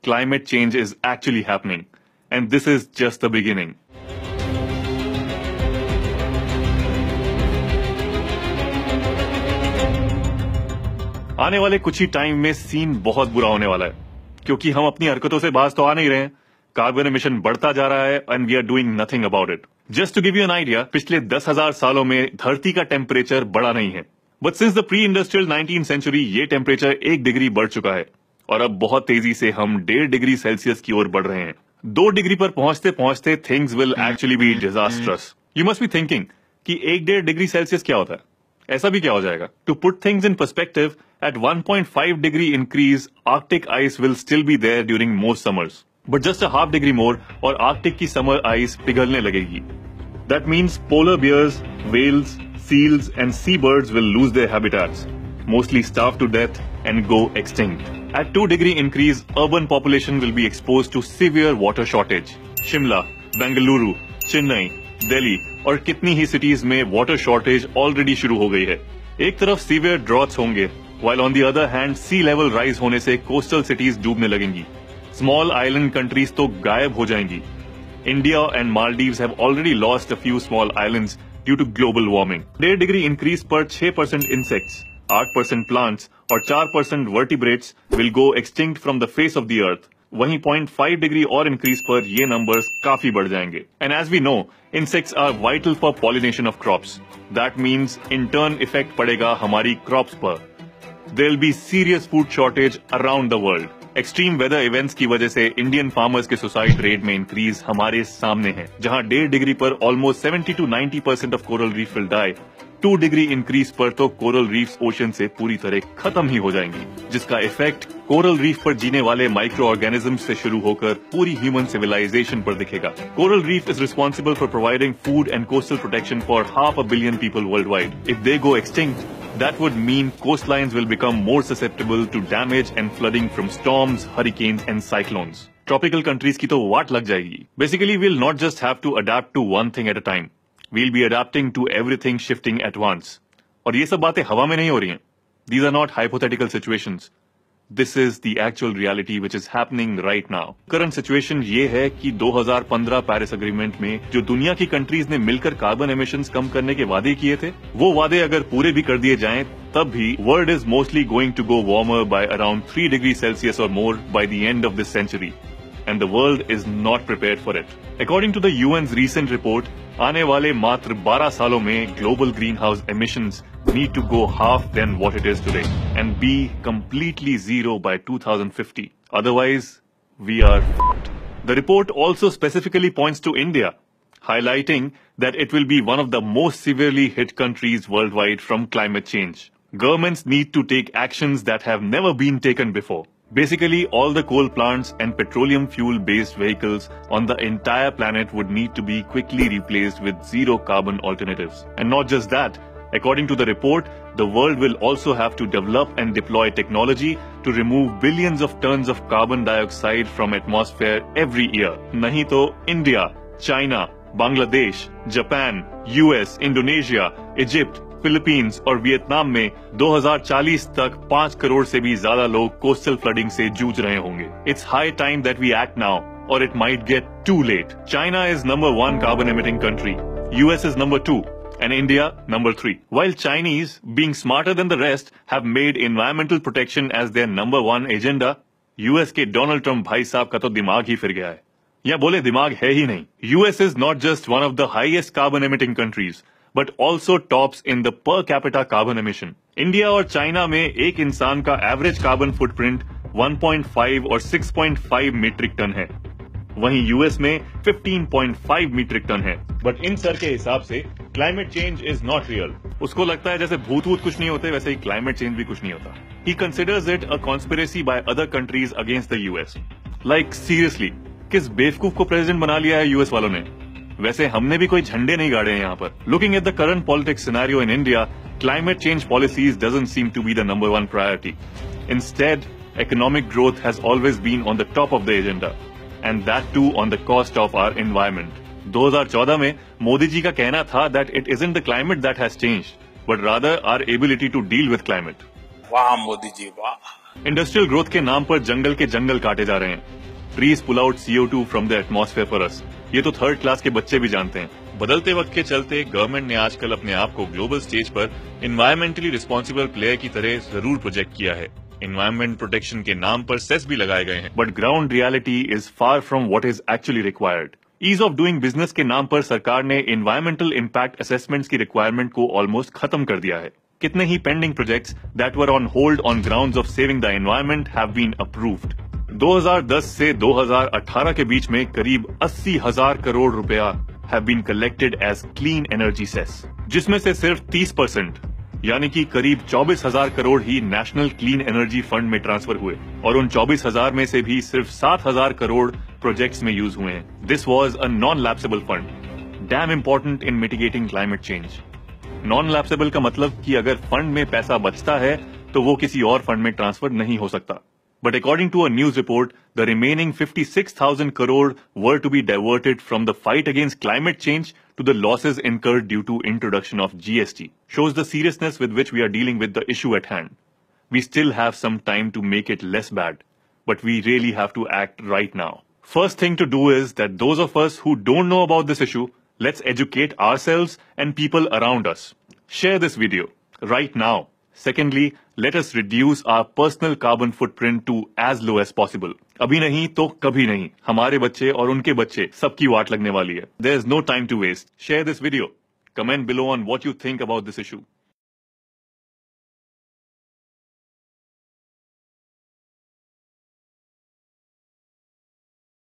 climate change is actually happening. And this is just the beginning. आने वाले कुछ ही time में सीन बहुत बुरा होने वाला है, क्योंकि हम अपनी हरकतों से बाज तो आ नहीं रहे हैं। कार्बन एमिशन बढ़ता जा रहा है and we are doing nothing about it. Just to give you an idea, पिछले 10,000 सालों में धरती का टेम्परेचर बढ़ा नहीं है, but since the pre industrial 19th century ये टेम्परेचर 1 डिग्री बढ़ चुका है और अब बहुत तेजी से हम 1.5 डिग्री सेल्सियस की ओर बढ़ रहे हैं। 2 डिग्री पर पहुंचते पहुंचते things will actually be disastrous. You must be thinking कि 1.5 डिग्री सेल्सियस क्या होता है, ऐसा भी क्या हो जाएगा? To put things in perspective, at 1.5 degree increase, Arctic ice will still be there during most summers. But just a half degree more और Arctic की summer ice पिघलने लगेगी. That means polar bears, whales, seals and seabirds will lose their habitats, mostly starve to death and go extinct. At 2 degree increase, urban population will be exposed to severe water shortage. Shimla, Bengaluru, Chennai, Delhi और कितनी ही cities में water shortage already शुरू हो गई है। एक तरफ severe droughts होंगे, while on the other hand sea level rise होने से coastal cities डूबने लगेंगी। Small island countries तो गायब हो जाएंगी। India and Maldives have already lost a few small islands due to global warming. 1.5 degree increase पर 6% insects, 8% plants और 4% vertebrates will go extinct from the face of the earth. वहीं 0.5 degree और increase पर ये नंबर्स काफी बढ़ जाएंगे। And as we know, insects are vital for pollination of crops. That means in turn effect पड़ेगा हमारी क्रॉप्स पर। There will be serious food shortage around the world. Extreme weather events की वजह से इंडियन फार्मर्स के suicide rate में increase हमारे सामने है, जहां 1.5 डिग्री पर almost 70 to 90% of coral reef will die. 2 degree increase पर तो कोरल रीफ्स ओशन से पूरी तरह खत्म ही हो जाएंगी, जिसका इफेक्ट कोरल रीफ पर जीने वाले माइक्रो ऑर्गेनिजम्स से शुरू होकर पूरी ह्यूमन सिविलाइजेशन पर दिखेगा। Coral reef is responsible for providing food and coastal protection for 500 million people worldwide. If they go extinct, that would mean coastlines will become more susceptible to damage and flooding from storms, hurricanes and cyclones. Tropical countries की तो वाट लग जाएगी। Basically, we'll not just have to adapt to one thing at a time. We'll be adapting to everything shifting at once. और ये सब बातें हवा में नहीं हो रही हैं। These are not hypothetical situations. This is the actual reality which is happening right now. Current situation ये है कि 2015 पेरिस एग्रीमेंट में जो दुनिया की कंट्रीज ने मिलकर कार्बन एमिशंस कम करने के वादे किए थे, वो वादे अगर पूरे भी कर दिए जाएं, तब भी world is mostly going to go warmer by around 3 degree Celsius और more by the end of this century. And the world is not prepared for it. According to the UN's recent report, आने वाले मात्र 12 सालों में global greenhouse emissions need to go half than what it is today and be completely zero by 2050. Otherwise, we are f***ed. The report also specifically points to India, highlighting that it will be one of the most severely hit countries worldwide from climate change. Governments need to take actions that have never been taken before. Basically, all the coal plants and petroleum fuel-based vehicles on the entire planet would need to be quickly replaced with zero carbon alternatives. And not just that, according to the report, the world will also have to develop and deploy technology to remove billions of tons of carbon dioxide from atmosphere every year. Nahi to India, China, Bangladesh, Japan, US, Indonesia, Egypt, Philippines और Vietnam में 2040 तक 5 करोड़ से भी ज्यादा लोग coastal flooding से जूझ रहे होंगे। It's high time that we act now और it might get too late. China is number 1 carbon emitting country, US is number 2 and India number 3. While Chinese, being smarter than the rest, have made environmental protection as their number 1 agenda, US के Donald Trump भाई साहब का तो दिमाग ही फिर गया है, या बोले दिमाग है ही नहीं। US is not just one of the highest carbon emitting countries, but also tops in the per capita carbon emission. India और चाइना में एक इंसान का एवरेज कार्बन फुटप्रिंट 1.5 और 6.5 मीट्रिक टन है, वहीं यूएस में 15.5 मीट्रिक टन है। बट इन सर के हिसाब से climate change is not real. उसको लगता है जैसे भूत वूत कुछ नहीं होते, वैसे ही क्लाइमेट चेंज भी कुछ नहीं होता। ही considers it a conspiracy by other countries against the US. Like seriously, किस बेवकूफ को प्रेसिडेंट बना लिया है यूएस वालों ने? वैसे हमने भी कोई झंडे नहीं गाड़े हैं यहाँ पर। Looking at the current politics scenario in India, climate change policies doesn't seem to be the number 1 priority. Instead, economic growth has always been on the top of the agenda, and that too on the cost of our environment. 2014 में मोदी जी का कहना था that it isn't the climate that has changed, but rather our ability to deal with climate. वाह मोदी जी वाह। Industrial growth के नाम पर जंगल के जंगल काटे जा रहे हैं। Trees pull out CO2 from the atmosphere for us. ये तो थर्ड क्लास के बच्चे भी जानते हैं। बदलते वक्त के चलते गवर्नमेंट ने आजकल अपने आप को ग्लोबल स्टेज पर एनवायरमेंटली रिस्पॉन्सिबल प्लेयर की तरह जरूर प्रोजेक्ट किया है। एनवायरमेंट प्रोटेक्शन के नाम पर सेस भी लगाए गए हैं, but ground reality is far from what is actually required. Ease of doing business के नाम पर सरकार ने एनवायरमेंटल इम्पैक्ट असेसमेंट्स की रिक्वायरमेंट को ऑलमोस्ट खत्म कर दिया है। कितने ही pending projects that were on hold on grounds of saving the environment have been approved. 2010 से 2018 के बीच में करीब 80,000 करोड़ रुपया have been collected as clean energy cess, जिसमें से सिर्फ 30% यानी कि करीब 24,000 करोड़ ही नेशनल क्लीन एनर्जी फंड में ट्रांसफर हुए और उन 24,000 में से भी सिर्फ 7,000 करोड़ प्रोजेक्ट्स में यूज हुए हैं। This was a non lapsable fund, dam important in mitigating climate change. Non lapsable का मतलब कि अगर फंड में पैसा बचता है तो वो किसी और फंड में ट्रांसफर नहीं हो सकता। But according to a news report, the remaining 56,000 crore were to be diverted from the fight against climate change to the losses incurred due to introduction of GST. Shows the seriousness with which we are dealing with the issue at hand. We still have some time to make it less bad, but we really have to act right now. First thing to do is that those of us who don't know about this issue, let's educate ourselves and people around us. Share this video right now. Secondly, let us reduce our personal carbon footprint to as low as possible. अभी नहीं तो कभी नहीं, हमारे बच्चे और उनके बच्चे सबकी वाट लगने वाली है। There is no time to waste. Share this video. Comment below on what you think about this issue.